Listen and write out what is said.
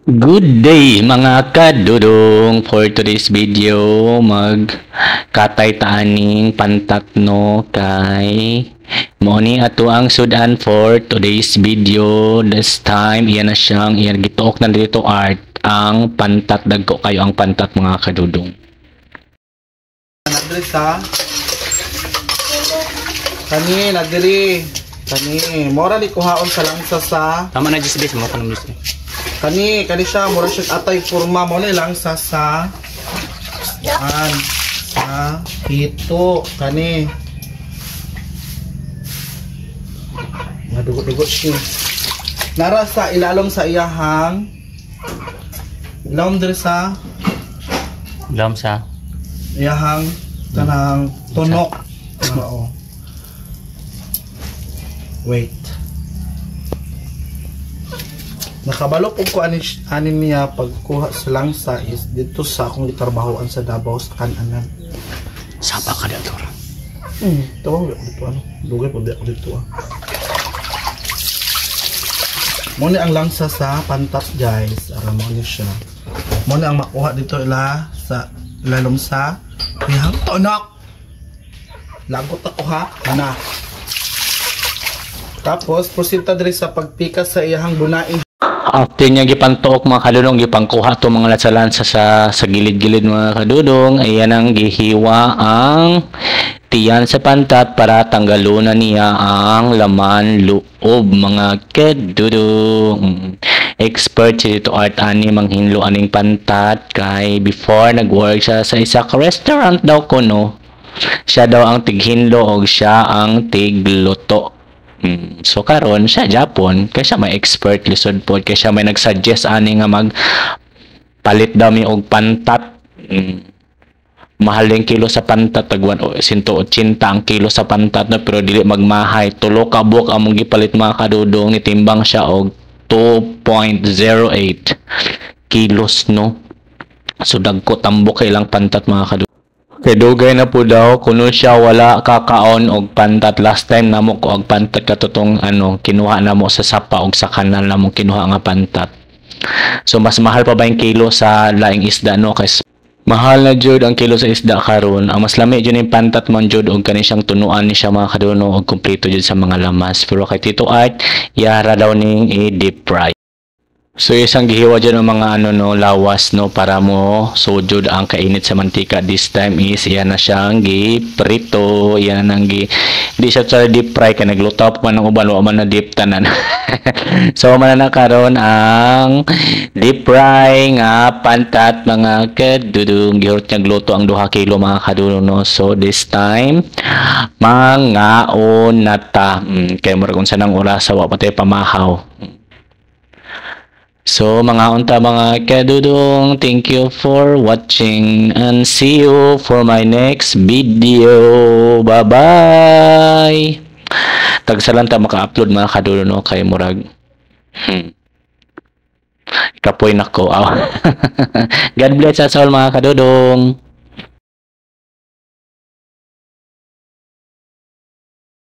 Good day mga kadudong. For today's video, magkatay taaning pantat no kay Moni ato ang sudan for today's video. This time iyan na siyang iyan gituok na dito art ang pantat. Dagko kayo ang pantat mga kadudong. Nadiri sa kani nadiri kani mora li kuhaon sa langsa sa Tama na just mo kanang gusto. kani siya mura siya atay forma mo ni lang sa hito kani madugot-dugot siya nara sa ilalom sa iyahang ilawom diri sa iyahang kanang tunok. Oo. Wait. Nakabalo ko anin niya pagkuha sa langsa is dito sa akong gitrabahoan sa Davao sa kananan. Sapa ka dito. Tawag ako dito ano. Dugay po dito ah. Muna ang langsa sa pantat guys. Ara mo ni siya. Muna ang makuha dito ila sa lalom sa iyang tunok. Lagot ako ha. Ana. Tapos proceed ta diri sa pagpika sa iyang bunaing. After niya gipantuok mga kadudong, gipangkuha to mga lansa-lansa sa gilid-gilid mga kadudong, ayan ang gihiwa ang tiyan sa pantat para tanggalunan niya ang laman loob mga kadudong. Expert si dito art ani manghinlo aning pantat kay before nag-work siya sa isa ka restaurant daw kuno. Siya daw ang tighinlo og siya ang tigluto. So karon siya Japon kay siya may expert lisod po kay siya may nagsuggest ani nga mag palit daw mi og pantat. Mahal yung kilo sa pantat tagwan o 180 ang kilo sa pantat na pero dili magmahay tulo ka buok among gipalit mga kadudong nitimbang siya og 2.08 kilos no. So dagko tambok kay lang pantat mga kadudong. Kay dugay na po daw kuno siya wala kakaon og pantat. Last time namo ko og pantat katutong kinuha namo sa sapa og sa kanal namo kinuha nga pantat. So mas mahal pa ba yung kilo sa laing isda no kay mahal na jud ang kilo sa isda karon. Ang mas lami jud yung pantat man jud og kani siyang tunuan ni siya mga kaduno og kumpleto jud sa mga lamas. Pero kay Tito Art yara daw ning i-deep fry. So isang gihiwa dyan ng mga lawas no para mo sujud ang kainit sa mantika. This time is yan na siyang giprito. Yan ang di siya sa deep fry kaya nagluto pa man ng uban wa man na deep tanan. So man na karon ang deep fry nga pantat mga kadudong gihurot niya gluto ang 2 kilo mga kadudong no. So this time mga onata kay murag unsa nang oras wa patay pamahaw. So mga unta mga kadudong, thank you for watching and see you for my next video. Bye bye. Tagsalan ta maka-upload mga kadudong no kay murag kapoy nako. God bless us all mga kadudong.